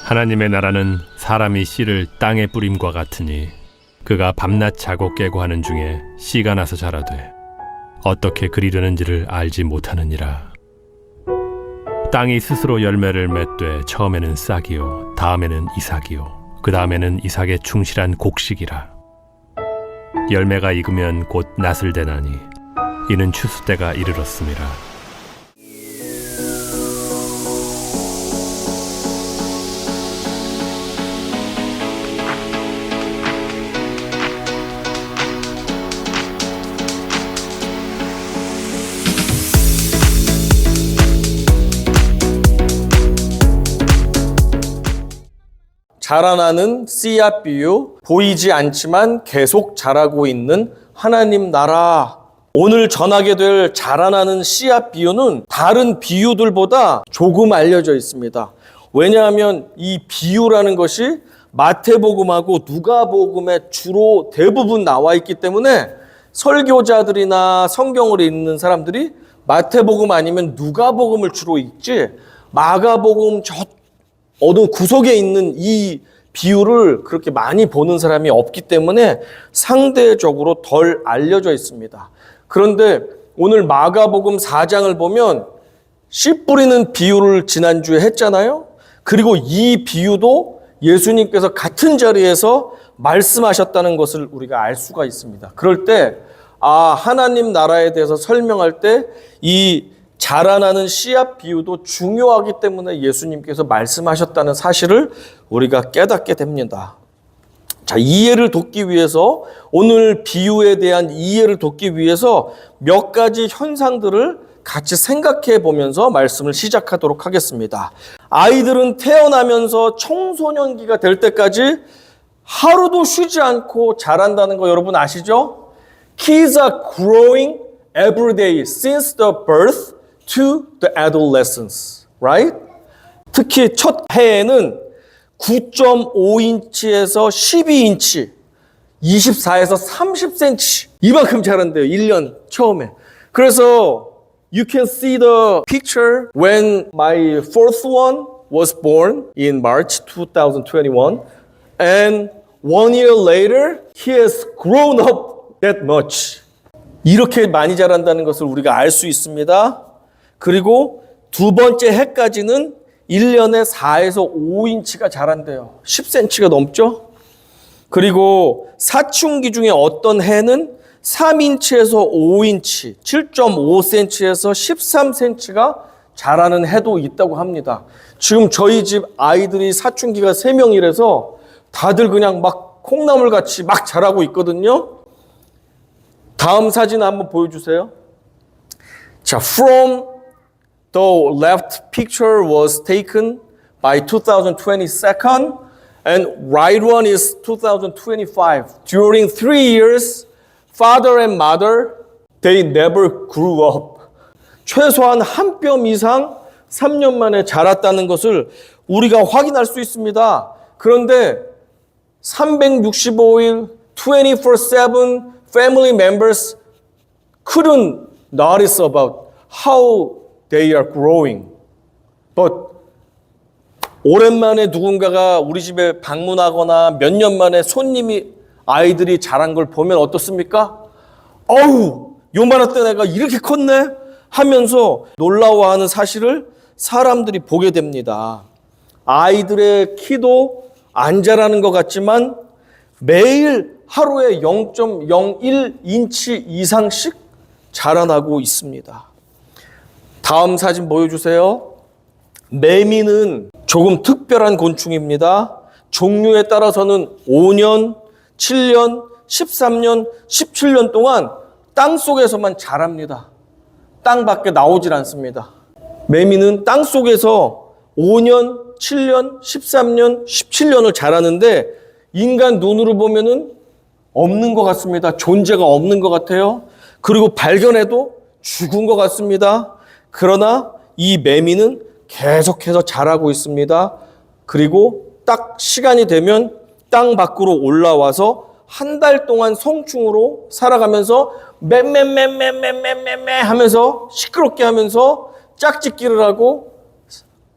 하나님의 나라는 사람이 씨를 땅에 뿌림과 같으니 그가 밤낮 자고 깨고 하는 중에 씨가 나서 자라되 어떻게 그리려는지를 알지 못하느니라. 땅이 스스로 열매를 맺되 처음에는 싹이요 다음에는 이삭이요 그 다음에는 이삭의 충실한 곡식이라. 열매가 익으면 곧 낫을 대나니 이는 추수 때가 이르렀음이라. 자라나는 씨앗 비유, 보이지 않지만 계속 자라고 있는 하나님 나라. 오늘 전하게 될 자라나는 씨앗 비유는 다른 비유들보다 조금 알려져 있습니다. 왜냐하면 이 비유라는 것이 마태복음하고 누가복음에 주로 대부분 나와 있기 때문에 설교자들이나 성경을 읽는 사람들이 마태복음 아니면 누가복음을 주로 읽지 마가복음 어느 구석에 있는 이 비유를 그렇게 많이 보는 사람이 없기 때문에 상대적으로 덜 알려져 있습니다. 그런데 오늘 마가복음 4장을 보면 씨 뿌리는 비유를 지난주에 했잖아요. 그리고 이 비유도 예수님께서 같은 자리에서 말씀하셨다는 것을 우리가 알 수가 있습니다. 그럴 때 하나님 나라에 대해서 설명할 때 이 자라나는 씨앗 비유도 중요하기 때문에 예수님께서 말씀하셨다는 사실을 우리가 깨닫게 됩니다. 자, 이해를 돕기 위해서 오늘 비유에 대한 이해를 돕기 위해서 몇 가지 현상들을 같이 생각해 보면서 말씀을 시작하도록 하겠습니다. 아이들은 태어나면서 청소년기가 될 때까지 하루도 쉬지 않고 자란다는 거 여러분 아시죠? Kids are growing every day since the birth to the adolescence, right? 특히 첫 해에는 9.5인치에서 12인치, 24에서 30cm 이만큼 자란대요. 1년 처음에. 그래서 you can see the picture when my fourth one was born in March 2021 and 1 year later he has grown up that much. 이렇게 많이 자란다는 것을 우리가 알 수 있습니다. 그리고 두 번째 해까지는 1년에 4에서 5인치가 자란대요. 10cm가 넘죠? 그리고 사춘기 중에 어떤 해는 3인치에서 5인치, 7.5cm에서 13cm가 자라는 해도 있다고 합니다. 지금 저희 집 아이들이 사춘기가 3명이라서 다들 그냥 막 콩나물같이 막 자라고 있거든요. 다음 사진 한번 보여주세요. 자, from the left picture was taken by 2022 and right one is 2025. During 3 years, father and mother, they never grew up. 최소한 한 뼘 이상 3년 만에 자랐다는 것을 우리가 확인할 수 있습니다. 그런데 365일, 24/7 family members couldn't notice about how they are growing. But 오랜만에 누군가가 우리 집에 방문하거나 몇 년 만에 손님이 아이들이 자란 걸 보면 어떻습니까? 어우, 요만했던 애가 이렇게 컸네? 하면서 놀라워하는 사실을 사람들이 보게 됩니다. 아이들의 키도 안 자라는 것 같지만 매일 하루에 0.01인치 이상씩 자라나고 있습니다. 다음 사진 보여주세요. 매미는 조금 특별한 곤충입니다. 종류에 따라서는 5년, 7년, 13년, 17년 동안 땅 속에서만 자랍니다. 땅 밖에 나오질 않습니다. 매미는 땅 속에서 5년, 7년, 13년, 17년을 자라는데 인간 눈으로 보면은 없는 것 같습니다. 존재가 없는 것 같아요. 그리고 발견해도 죽은 것 같습니다. 그러나 이 매미는 계속해서 자라고 있습니다. 그리고 딱 시간이 되면 땅 밖으로 올라와서 한 달 동안 성충으로 살아가면서 맴 하면서 시끄럽게 하면서 짝짓기를 하고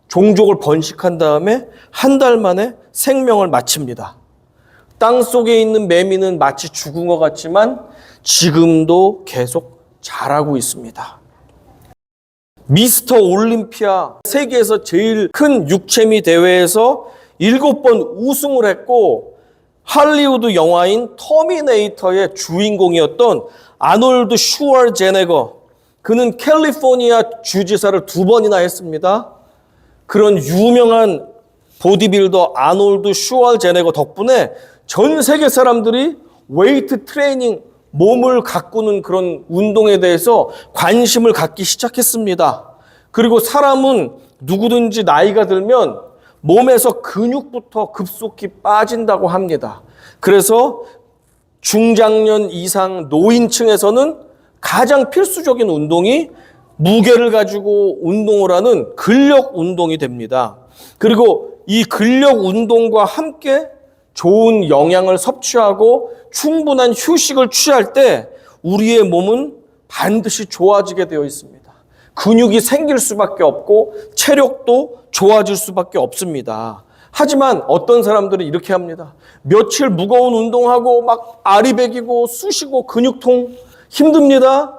종족을 번식한 다음에 한 달 만에 생명을 마칩니다. 땅 속에 있는 매미는 마치 죽은 것 같지만 지금도 계속 자라고 있습니다. 미스터 올림피아, 세계에서 제일 큰 육체미 대회에서 7번 우승을 했고 할리우드 영화인 터미네이터의 주인공이었던 아놀드 슈왈제네거, 그는 캘리포니아 주지사를 2번이나 했습니다. 그런 유명한 보디빌더 아놀드 슈왈제네거 덕분에 전 세계 사람들이 웨이트 트레이닝, 몸을 가꾸는 그런 운동에 대해서 관심을 갖기 시작했습니다. 그리고 사람은 누구든지 나이가 들면 몸에서 근육부터 급속히 빠진다고 합니다. 그래서 중장년 이상 노인층에서는 가장 필수적인 운동이 무게를 가지고 운동을 하는 근력 운동이 됩니다. 그리고 이 근력 운동과 함께 좋은 영양을 섭취하고 충분한 휴식을 취할 때 우리의 몸은 반드시 좋아지게 되어 있습니다. 근육이 생길 수밖에 없고 체력도 좋아질 수밖에 없습니다. 하지만 어떤 사람들은 이렇게 합니다. 며칠 무거운 운동하고 막 아리백이고 쑤시고 근육통 힘듭니다.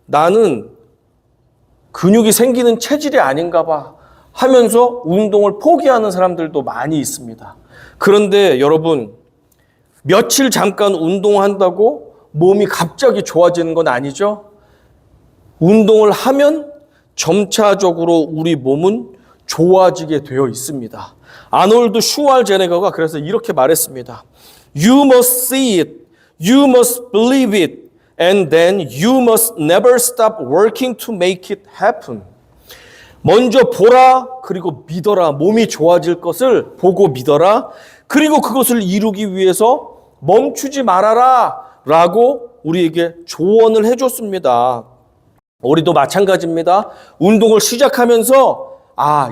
나는 근육이 생기는 체질이 아닌가 봐 하면서 운동을 포기하는 사람들도 많이 있습니다. 그런데 여러분, 며칠 잠깐 운동한다고 몸이 갑자기 좋아지는 건 아니죠? 운동을 하면 점차적으로 우리 몸은 좋아지게 되어 있습니다. 아놀드 슈왈제네거가 그래서 이렇게 말했습니다. You must see it, you must believe it, and then you must never stop working to make it happen. 먼저 보라, 그리고 믿어라. 몸이 좋아질 것을 보고 믿어라. 그리고 그것을 이루기 위해서 멈추지 말아라 라고 우리에게 조언을 해줬습니다. 우리도 마찬가지입니다. 운동을 시작하면서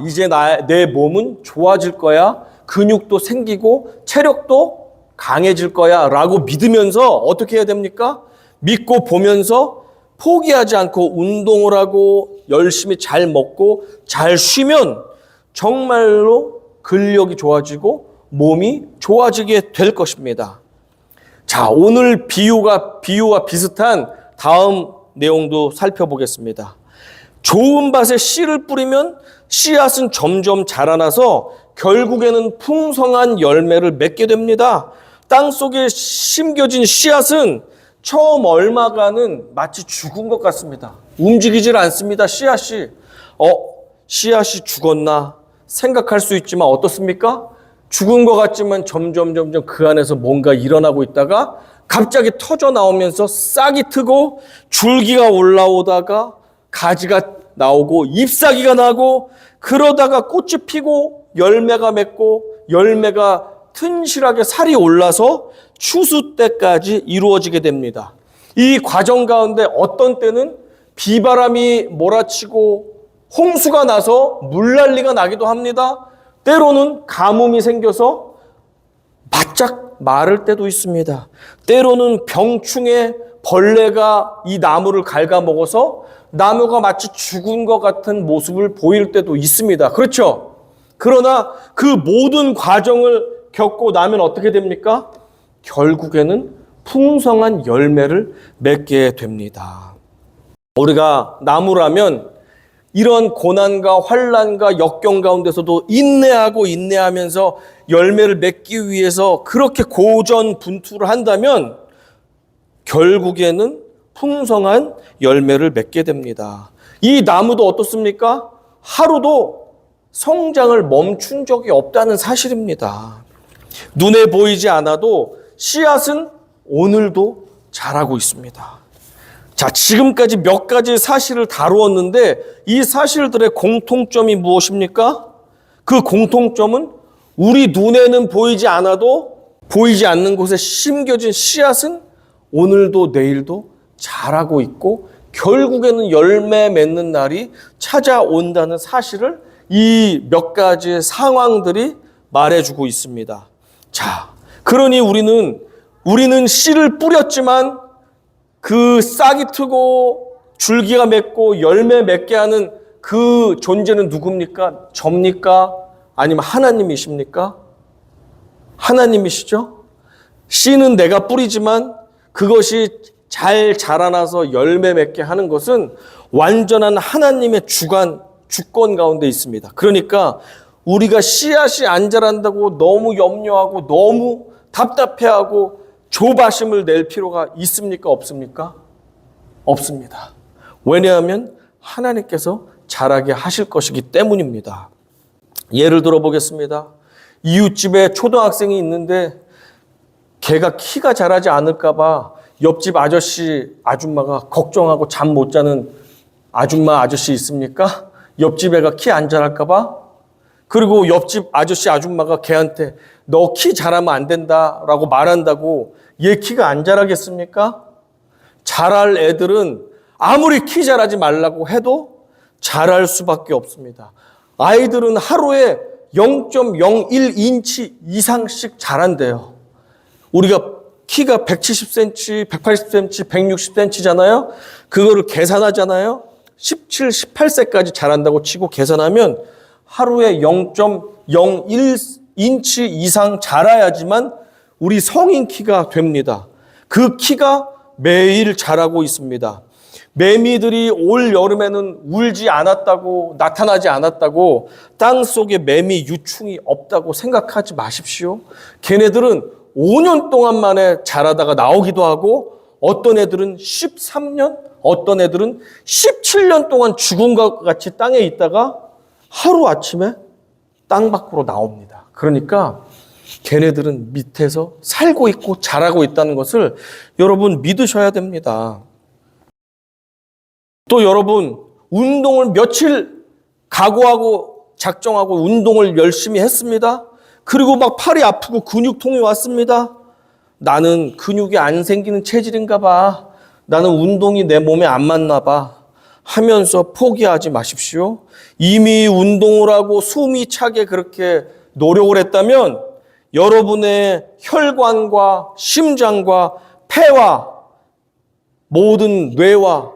이제 내 몸은 좋아질 거야. 근육도 생기고 체력도 강해질 거야 라고 믿으면서 어떻게 해야 됩니까? 믿고 보면서 포기하지 않고 운동을 하고 열심히 잘 먹고 잘 쉬면 정말로 근력이 좋아지고 몸이 좋아지게 될 것입니다. 자, 오늘 비유와 비슷한 다음 내용도 살펴보겠습니다. 좋은 밭에 씨를 뿌리면 씨앗은 점점 자라나서 결국에는 풍성한 열매를 맺게 됩니다. 땅 속에 심겨진 씨앗은 처음 얼마간은 마치 죽은 것 같습니다. 움직이질 않습니다. 씨앗이 죽었나 생각할 수 있지만 어떻습니까? 죽은 것 같지만 점점 그 안에서 뭔가 일어나고 있다가 갑자기 터져 나오면서 싹이 트고 줄기가 올라오다가 가지가 나오고 잎사귀가 나고 그러다가 꽃이 피고 열매가 맺고 열매가 튼실하게 살이 올라서 추수 때까지 이루어지게 됩니다. 이 과정 가운데 어떤 때는 비바람이 몰아치고 홍수가 나서 물난리가 나기도 합니다. 때로는 가뭄이 생겨서 바짝 마를 때도 있습니다. 때로는 병충해 벌레가 이 나무를 갉아먹어서 나무가 마치 죽은 것 같은 모습을 보일 때도 있습니다. 그렇죠? 그러나 그 모든 과정을 겪고 나면 어떻게 됩니까? 결국에는 풍성한 열매를 맺게 됩니다. 우리가 나무라면 이런 고난과 환난과 역경 가운데서도 인내하면서 열매를 맺기 위해서 그렇게 고전분투를 한다면 결국에는 풍성한 열매를 맺게 됩니다. 이 나무도 어떻습니까? 하루도 성장을 멈춘 적이 없다는 사실입니다. 눈에 보이지 않아도 씨앗은 오늘도 자라고 있습니다. 자, 지금까지 몇 가지 사실을 다루었는데 이 사실들의 공통점이 무엇입니까? 그 공통점은 우리 눈에는 보이지 않아도 보이지 않는 곳에 심겨진 씨앗은 오늘도 내일도 자라고 있고 결국에는 열매 맺는 날이 찾아온다는 사실을 이 몇 가지의 상황들이 말해주고 있습니다. 자, 그러니 우리는 씨를 뿌렸지만 그 싹이 트고 줄기가 맺고 열매 맺게 하는 그 존재는 누굽니까? 접니까? 아니면 하나님이십니까? 하나님이시죠? 씨는 내가 뿌리지만 그것이 잘 자라나서 열매 맺게 하는 것은 완전한 하나님의 주권 가운데 있습니다. 그러니까 우리가 씨앗이 안 자란다고 너무 염려하고 너무 답답해하고 조바심을 낼 필요가 있습니까? 없습니까? 없습니다. 왜냐하면 하나님께서 자라게 하실 것이기 때문입니다. 예를 들어 보겠습니다. 이웃집에 초등학생이 있는데 걔가 키가 자라지 않을까 봐 옆집 아저씨, 아줌마가 걱정하고 잠 못 자는 아줌마, 아저씨 있습니까? 옆집 애가 키 안 자랄까 봐? 그리고 옆집 아저씨, 아줌마가 걔한테 너 키 자라면 안 된다라고 말한다고 얘 키가 안 자라겠습니까? 자랄 애들은 아무리 키 자라지 말라고 해도 자랄 수밖에 없습니다. 아이들은 하루에 0.01인치 이상씩 자란대요. 우리가 키가 170cm, 180cm, 160cm잖아요. 그거를 계산하잖아요. 17, 18세까지 자란다고 치고 계산하면 하루에 0.01인치 이상 자라야지만 우리 성인 키가 됩니다. 그 키가 매일 자라고 있습니다. 매미들이 올 여름에는 울지 않았다고, 나타나지 않았다고, 땅 속에 매미 유충이 없다고 생각하지 마십시오. 걔네들은 5년 동안 만에 자라다가 나오기도 하고, 어떤 애들은 13년, 어떤 애들은 17년 동안 죽은 것 같이 땅에 있다가 하루아침에 땅 밖으로 나옵니다. 그러니까 걔네들은 밑에서 살고 있고 자라고 있다는 것을 여러분 믿으셔야 됩니다. 또 여러분, 운동을 며칠 각오하고 작정하고 운동을 열심히 했습니다. 그리고 막 팔이 아프고 근육통이 왔습니다. 나는 근육이 안 생기는 체질인가 봐. 나는 운동이 내 몸에 안 맞나 봐. 하면서 포기하지 마십시오. 이미 운동을 하고 숨이 차게 그렇게 노력을 했다면 여러분의 혈관과 심장과 폐와 모든 뇌와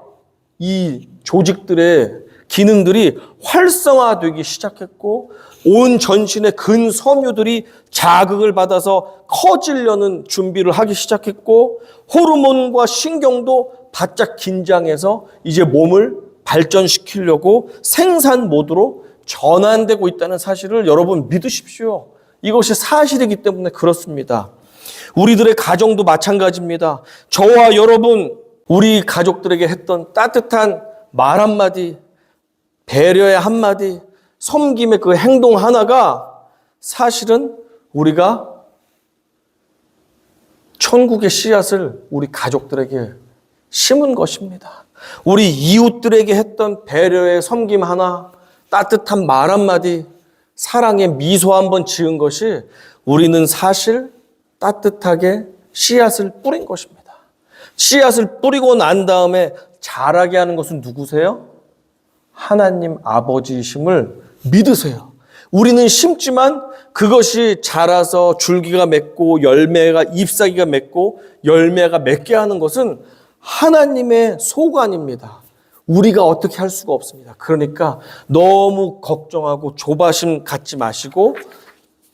이 조직들의 기능들이 활성화되기 시작했고 온 전신의 근섬유들이 자극을 받아서 커지려는 준비를 하기 시작했고 호르몬과 신경도 바짝 긴장해서 이제 몸을 발전시키려고 생산 모드로 전환되고 있다는 사실을 여러분 믿으십시오. 이것이 사실이기 때문에 그렇습니다. 우리들의 가정도 마찬가지입니다. 저와 여러분, 우리 가족들에게 했던 따뜻한 말 한마디, 배려의 한마디, 섬김의 그 행동 하나가 사실은 우리가 천국의 씨앗을 우리 가족들에게 심은 것입니다. 우리 이웃들에게 했던 배려의 섬김 하나, 따뜻한 말 한마디, 사랑의 미소 한번 지은 것이 우리는 사실 따뜻하게 씨앗을 뿌린 것입니다. 씨앗을 뿌리고 난 다음에 자라게 하는 것은 누구세요? 하나님 아버지이심을 믿으세요. 우리는 심지만 그것이 자라서 줄기가 맺고 열매가 잎사귀가 맺고 열매가 맺게 하는 것은 하나님의 소관입니다. 우리가 어떻게 할 수가 없습니다. 그러니까 너무 걱정하고 조바심 갖지 마시고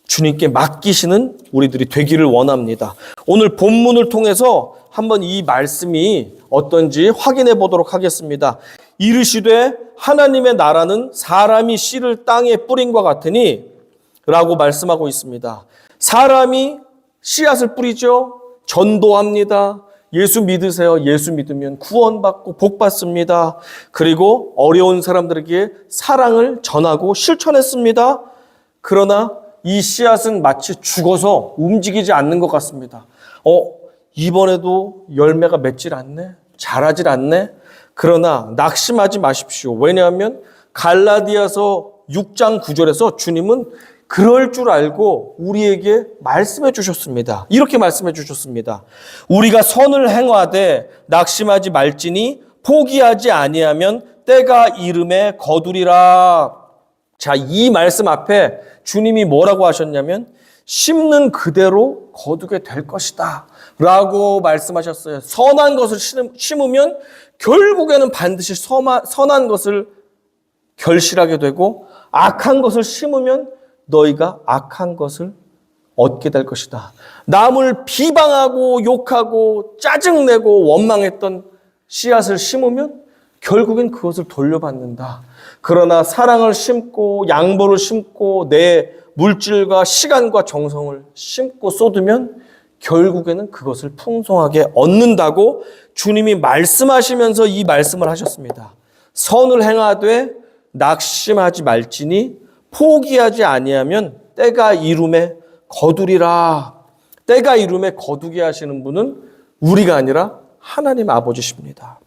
주님께 맡기시는 우리들이 되기를 원합니다. 오늘 본문을 통해서 한번 이 말씀이 어떤지 확인해 보도록 하겠습니다. 이르시되 하나님의 나라는 사람이 씨를 땅에 뿌린과 같으니 라고 말씀하고 있습니다. 사람이 씨앗을 뿌리죠. 전도합니다. 예수 믿으세요. 예수 믿으면 구원받고 복받습니다. 그리고 어려운 사람들에게 사랑을 전하고 실천했습니다. 그러나 이 씨앗은 마치 죽어서 움직이지 않는 것 같습니다. 이번에도 열매가 맺질 않네? 자라질 않네? 그러나 낙심하지 마십시오. 왜냐하면 갈라디아서 6장 9절에서 주님은 그럴 줄 알고 우리에게 말씀해 주셨습니다. 이렇게 말씀해 주셨습니다. 우리가 선을 행하되 낙심하지 말지니 포기하지 아니하면 때가 이름에 거두리라. 자, 이 말씀 앞에 주님이 뭐라고 하셨냐면 심는 그대로 거두게 될 것이다 라고 말씀하셨어요. 선한 것을 심으면 결국에는 반드시 선한 것을 결실하게 되고 악한 것을 심으면 너희가 악한 것을 얻게 될 것이다. 남을 비방하고 욕하고 짜증내고 원망했던 씨앗을 심으면 결국엔 그것을 돌려받는다. 그러나 사랑을 심고 양보를 심고 내 물질과 시간과 정성을 심고 쏟으면 결국에는 그것을 풍성하게 얻는다고 주님이 말씀하시면서 이 말씀을 하셨습니다. 선을 행하되 낙심하지 말지니 포기하지 아니하면 때가 이름에 거두리라. 때가 이름에 거두게 하시는 분은 우리가 아니라 하나님 아버지십니다.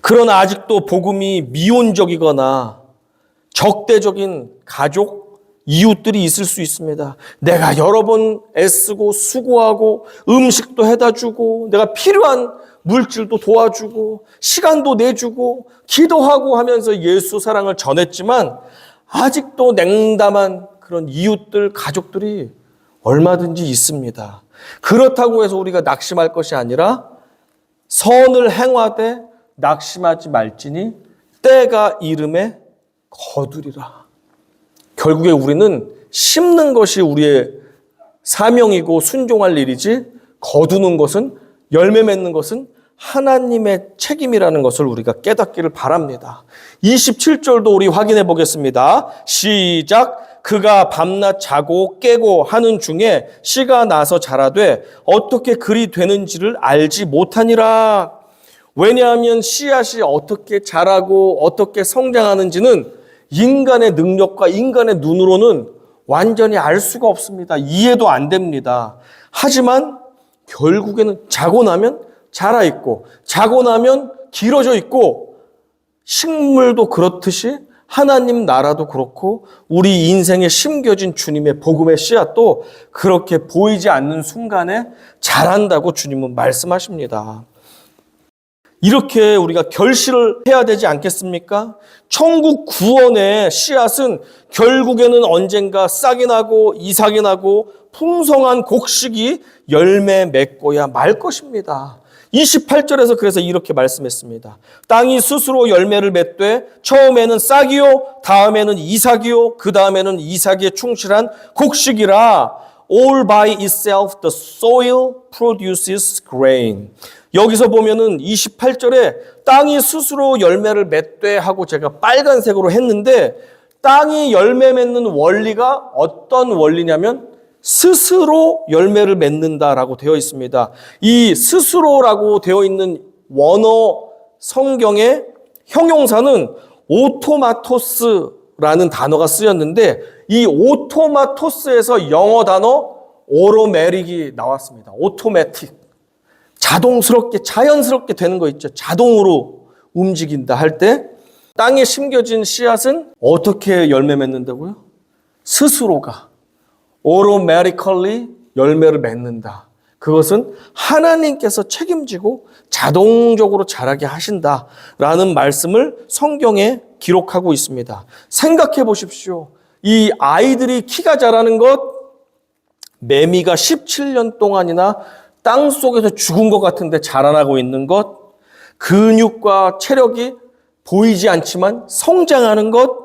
그러나 아직도 복음이 미온적이거나 적대적인 가족, 이웃들이 있을 수 있습니다. 내가 여러 번 애쓰고 수고하고 음식도 해다 주고 내가 필요한 물질도 도와주고 시간도 내주고 기도하고 하면서 예수 사랑을 전했지만 아직도 냉담한 그런 이웃들, 가족들이 얼마든지 있습니다. 그렇다고 해서 우리가 낙심할 것이 아니라 선을 행하되 낙심하지 말지니 때가 이름에 거두리라. 결국에 우리는 심는 것이 우리의 사명이고 순종할 일이지 거두는 것은, 열매 맺는 것은 하나님의 책임이라는 것을 우리가 깨닫기를 바랍니다. 27절도 우리 확인해 보겠습니다. 시작. 그가 밤낮 자고 깨고 하는 중에 씨가 나서 자라되 어떻게 그리 되는지를 알지 못하니라. 왜냐하면 씨앗이 어떻게 자라고 어떻게 성장하는지는 인간의 능력과 인간의 눈으로는 완전히 알 수가 없습니다. 이해도 안 됩니다. 하지만 결국에는 자고 나면 자라 있고 자고 나면 길어져 있고 식물도 그렇듯이 하나님 나라도 그렇고 우리 인생에 심겨진 주님의 복음의 씨앗도 그렇게 보이지 않는 순간에 자란다고 주님은 말씀하십니다. 이렇게 우리가 결실을 해야 되지 않겠습니까? 천국 구원의 씨앗은 결국에는 언젠가 싹이 나고 이삭이 나고 풍성한 곡식이 열매 맺고야 말 것입니다. 28절에서 그래서 이렇게 말씀했습니다. 땅이 스스로 열매를 맺되 처음에는 싹이요 다음에는 이삭이요 그 다음에는 이삭에 충실한 곡식이라. All by itself the soil produces grain. 여기서 보면은 28절에 땅이 스스로 열매를 맺되 하고 제가 빨간색으로 했는데 땅이 열매 맺는 원리가 어떤 원리냐면 스스로 열매를 맺는다라고 되어 있습니다. 이 스스로라고 되어 있는 원어 성경의 형용사는 오토마토스라는 단어가 쓰였는데 이 오토마토스에서 영어 단어 오토매틱이 나왔습니다. 오토매틱. 자동스럽게 자연스럽게 되는 거 있죠. 자동으로 움직인다 할 때 땅에 심겨진 씨앗은 어떻게 열매 맺는다고요? 스스로가 automatically 열매를 맺는다. 그것은 하나님께서 책임지고 자동적으로 자라게 하신다라는 말씀을 성경에 기록하고 있습니다. 생각해 보십시오. 이 아이들이 키가 자라는 것, 매미가 17년 동안이나 땅 속에서 죽은 것 같은데 자라나고 있는 것, 근육과 체력이 보이지 않지만 성장하는 것,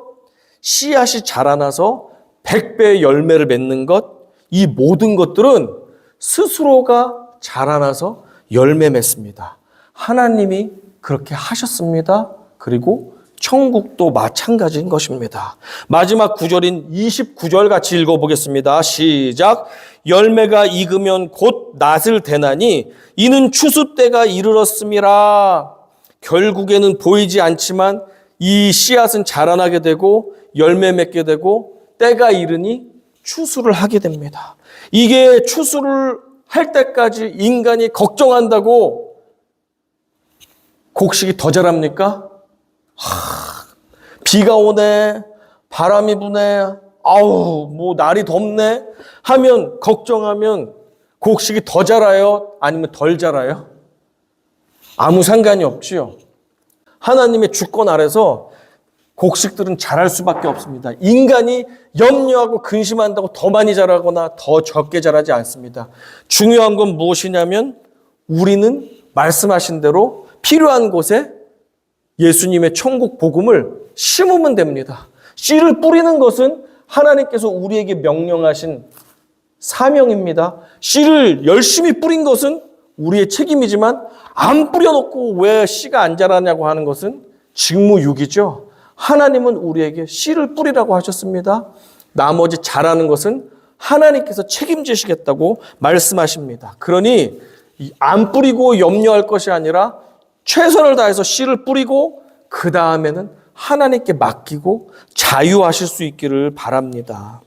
씨앗이 자라나서 100배의 열매를 맺는 것, 이 모든 것들은 스스로가 자라나서 열매 맺습니다. 하나님이 그렇게 하셨습니다. 그리고 천국도 마찬가지인 것입니다. 마지막 구절인 29절 같이 읽어보겠습니다. 시작. 열매가 익으면 곧 낫을 대나니 이는 추수 때가 이르렀음이라. 결국에는 보이지 않지만 이 씨앗은 자라나게 되고 열매 맺게 되고 때가 이르니 추수를 하게 됩니다. 이게 추수를 할 때까지 인간이 걱정한다고 곡식이 더 자랍니까? 비가 오네, 바람이 부네, 아우, 뭐 날이 덥네 하면 걱정하면 곡식이 더 자라요? 아니면 덜 자라요? 아무 상관이 없지요. 하나님의 주권 아래서 곡식들은 자랄 수밖에 없습니다. 인간이 염려하고 근심한다고 더 많이 자라거나 더 적게 자라지 않습니다. 중요한 건 무엇이냐면 우리는 말씀하신 대로 필요한 곳에 예수님의 천국 복음을 심으면 됩니다. 씨를 뿌리는 것은 하나님께서 우리에게 명령하신 사명입니다. 씨를 열심히 뿌린 것은 우리의 책임이지만 안 뿌려놓고 왜 씨가 안 자라냐고 하는 것은 직무유기죠. 하나님은 우리에게 씨를 뿌리라고 하셨습니다. 나머지 자라는 것은 하나님께서 책임지시겠다고 말씀하십니다. 그러니 안 뿌리고 염려할 것이 아니라 최선을 다해서 씨를 뿌리고 그 다음에는 하나님께 맡기고 자유하실 수 있기를 바랍니다.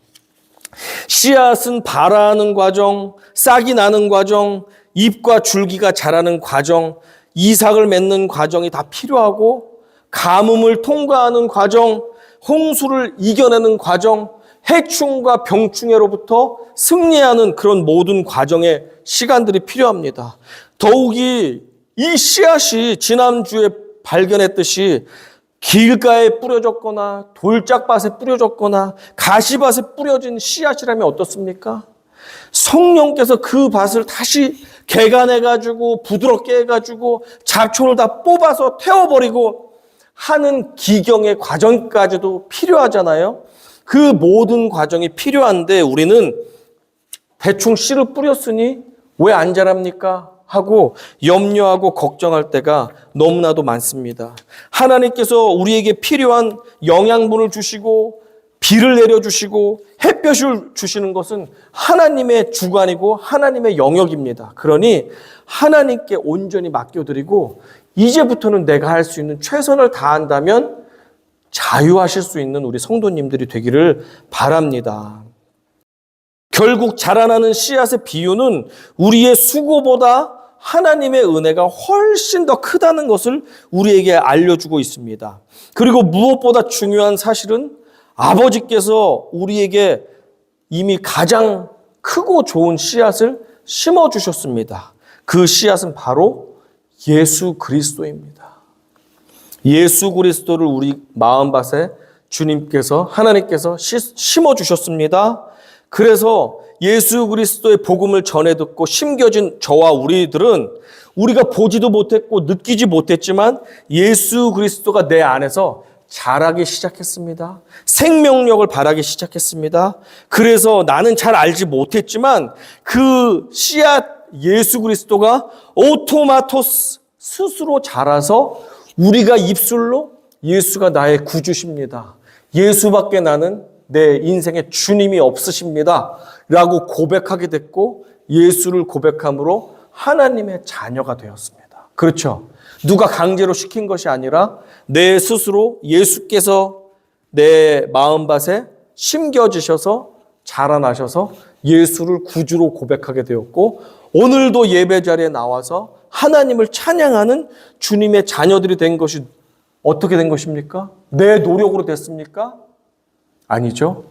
씨앗은 발화하는 과정, 싹이 나는 과정, 잎과 줄기가 자라는 과정, 이삭을 맺는 과정이 다 필요하고 가뭄을 통과하는 과정, 홍수를 이겨내는 과정, 해충과 병충해로부터 승리하는 그런 모든 과정의 시간들이 필요합니다. 더욱이 이 씨앗이 지난주에 발견했듯이 길가에 뿌려졌거나 돌짝밭에 뿌려졌거나 가시밭에 뿌려진 씨앗이라면 어떻습니까? 성령께서 그 밭을 다시 개간해가지고 부드럽게 해가지고 잡초를 다 뽑아서 태워버리고 하는 기경의 과정까지도 필요하잖아요. 그 모든 과정이 필요한데 우리는 대충 씨를 뿌렸으니 왜 안 자랍니까? 하고 염려하고 걱정할 때가 너무나도 많습니다. 하나님께서 우리에게 필요한 영양분을 주시고 비를 내려주시고 햇볕을 주시는 것은 하나님의 주관이고 하나님의 영역입니다. 그러니 하나님께 온전히 맡겨드리고 이제부터는 내가 할 수 있는 최선을 다한다면 자유하실 수 있는 우리 성도님들이 되기를 바랍니다. 결국 자라나는 씨앗의 비유는 우리의 수고보다 하나님의 은혜가 훨씬 더 크다는 것을 우리에게 알려주고 있습니다. 그리고 무엇보다 중요한 사실은 아버지께서 우리에게 이미 가장 크고 좋은 씨앗을 심어주셨습니다. 그 씨앗은 바로 예수 그리스도입니다. 예수 그리스도를 우리 마음밭에 주님께서 하나님께서 심어주셨습니다. 그래서 예수 그리스도의 복음을 전해 듣고 심겨진 저와 우리들은 우리가 보지도 못했고 느끼지 못했지만 예수 그리스도가 내 안에서 자라기 시작했습니다. 생명력을 발하기 시작했습니다. 그래서 나는 잘 알지 못했지만 그 씨앗 예수 그리스도가 오토마토스 스스로 자라서 우리가 입술로 예수가 나의 구주십니다. 예수밖에 나는 내 인생에 주님이 없으십니다. 라고 고백하게 됐고 예수를 고백함으로 하나님의 자녀가 되었습니다. 그렇죠. 누가 강제로 시킨 것이 아니라 내 스스로 예수께서 내 마음밭에 심겨지셔서 자라나셔서 예수를 구주로 고백하게 되었고 오늘도 예배 자리에 나와서 하나님을 찬양하는 주님의 자녀들이 된 것이 어떻게 된 것입니까? 내 노력으로 됐습니까? 아니죠.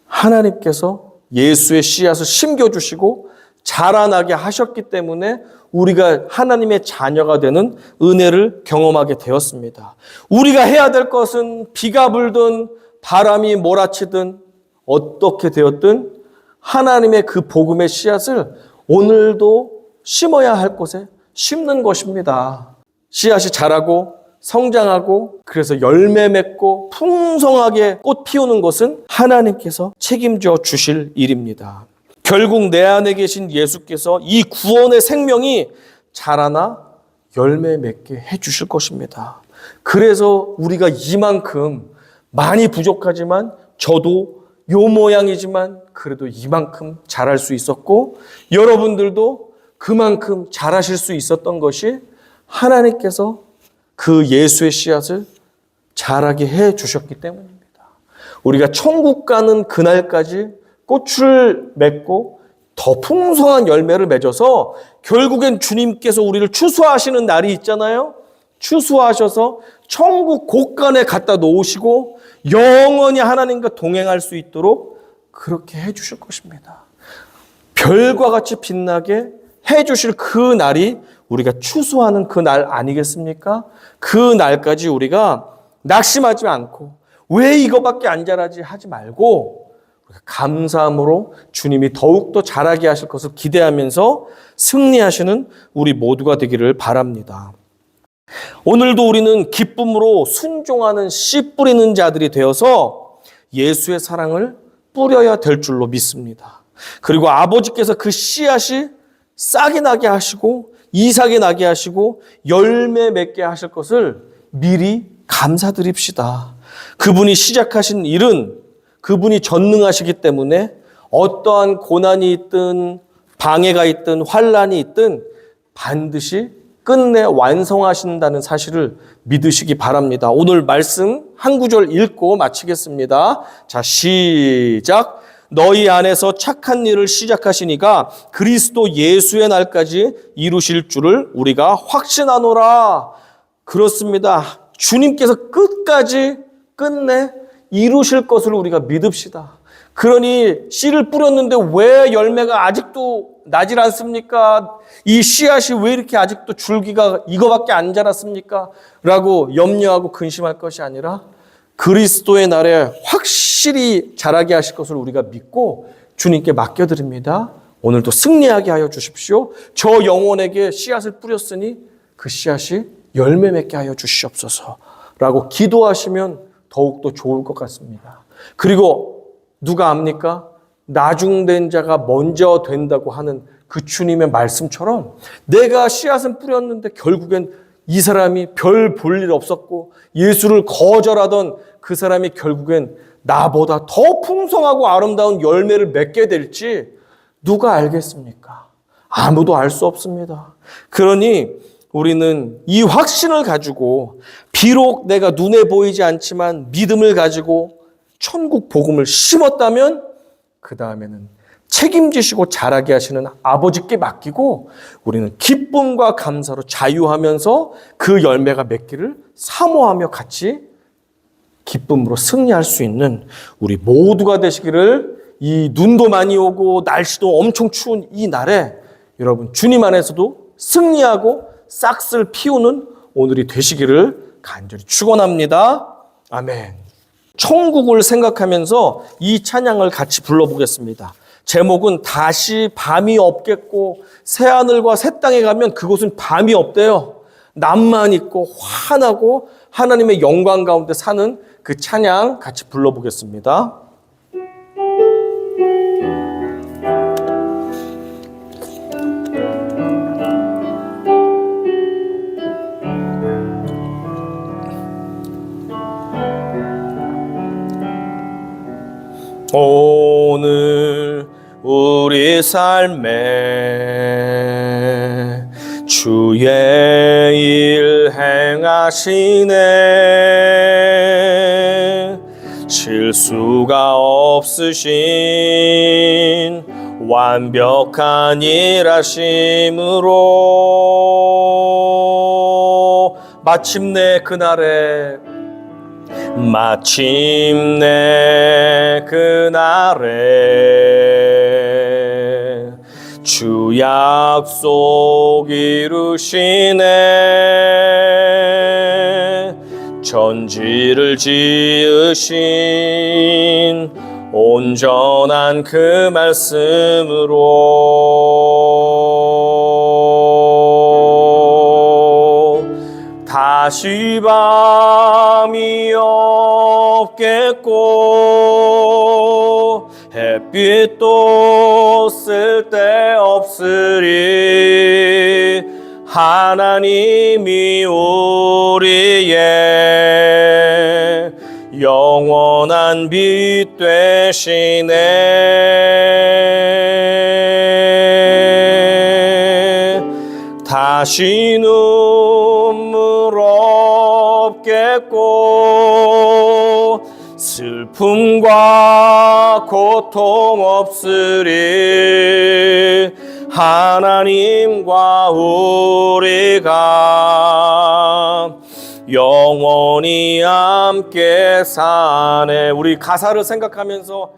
하나님께서 예수의 씨앗을 심겨주시고 자라나게 하셨기 때문에 우리가 하나님의 자녀가 되는 은혜를 경험하게 되었습니다. 우리가 해야 될 것은 비가 불든 바람이 몰아치든 어떻게 되었든 하나님의 그 복음의 씨앗을 오늘도 심어야 할 곳에 심는 것입니다. 씨앗이 자라고 성장하고 그래서 열매 맺고 풍성하게 꽃 피우는 것은 하나님께서 책임져 주실 일입니다. 결국 내 안에 계신 예수께서 이 구원의 생명이 자라나 열매 맺게 해 주실 것입니다. 그래서 우리가 이만큼 많이 부족하지만 저도 요 모양이지만 그래도 이만큼 자랄 수 있었고 여러분들도 그만큼 자라실 수 있었던 것이 하나님께서 그 예수의 씨앗을 자라게 해 주셨기 때문입니다. 우리가 천국 가는 그날까지 꽃을 맺고 더 풍성한 열매를 맺어서 결국엔 주님께서 우리를 추수하시는 날이 있잖아요. 추수하셔서 천국 곳간에 갖다 놓으시고 영원히 하나님과 동행할 수 있도록 그렇게 해 주실 것입니다. 별과 같이 빛나게 해 주실 그 날이 우리가 추수하는 그 날 아니겠습니까? 그 날까지 우리가 낙심하지 않고 왜 이거밖에 안 자라지 하지 말고 감사함으로 주님이 더욱더 자라게 하실 것을 기대하면서 승리하시는 우리 모두가 되기를 바랍니다. 오늘도 우리는 기쁨으로 순종하는 씨 뿌리는 자들이 되어서 예수의 사랑을 뿌려야 될 줄로 믿습니다. 그리고 아버지께서 그 씨앗이 싹이 나게 하시고 이삭이 나게 하시고 열매 맺게 하실 것을 미리 감사드립시다. 그분이 시작하신 일은 그분이 전능하시기 때문에 어떠한 고난이 있든 방해가 있든 환란이 있든 반드시 끝내 완성하신다는 사실을 믿으시기 바랍니다. 오늘 말씀 한 구절 읽고 마치겠습니다. 자, 시작. 너희 안에서 착한 일을 시작하시니까 그리스도 예수의 날까지 이루실 줄을 우리가 확신하노라. 그렇습니다. 주님께서 끝까지 끝내 이루실 것을 우리가 믿읍시다. 그러니 씨를 뿌렸는데 왜 열매가 아직도 나질 않습니까? 이 씨앗이 왜 이렇게 아직도 줄기가 이거밖에 안 자랐습니까? 라고 염려하고 근심할 것이 아니라 그리스도의 날에 확실히 자라게 하실 것을 우리가 믿고 주님께 맡겨드립니다. 오늘도 승리하게 하여 주십시오. 저 영혼에게 씨앗을 뿌렸으니 그 씨앗이 열매 맺게 하여 주시옵소서 라고 기도하시면 더욱더 좋을 것 같습니다. 그리고 누가 압니까? 나중된 자가 먼저 된다고 하는 그 주님의 말씀처럼 내가 씨앗은 뿌렸는데 결국엔 이 사람이 별 볼 일 없었고 예수를 거절하던 그 사람이 결국엔 나보다 더 풍성하고 아름다운 열매를 맺게 될지 누가 알겠습니까? 아무도 알 수 없습니다. 그러니 우리는 이 확신을 가지고 비록 내가 눈에 보이지 않지만 믿음을 가지고 천국 복음을 심었다면 그 다음에는 책임지시고 자라게 하시는 아버지께 맡기고 우리는 기쁨과 감사로 자유하면서 그 열매가 맺기를 사모하며 같이 기쁨으로 승리할 수 있는 우리 모두가 되시기를 이 눈도 많이 오고 날씨도 엄청 추운 이 날에 여러분 주님 안에서도 승리하고 싹쓸 피우는 오늘이 되시기를 간절히 축원합니다. 아멘. 천국을 생각하면서 이 찬양을 같이 불러보겠습니다. 제목은 다시 밤이 없겠고 새하늘과 새 땅에 가면 그곳은 밤이 없대요. 낮만 있고 환하고 하나님의 영광 가운데 사는 그 찬양 같이 불러보겠습니다. 오늘 우리 삶에 주의 일 행하시네. 실수가 없으신 완벽한 일하심으로 마침내 그날에 주 약속 이루시네. 전지를 지으신 온전한 그 말씀으로 다시 밤이 없겠고 햇빛도 쓸데없으리. 하나님이 우리의 영원한 빛 되시네. 다시 눈물 없겠고 슬픔과 고통 없으리. 하나님과 우리가 영원히 함께 사네. 우리 가사를 생각하면서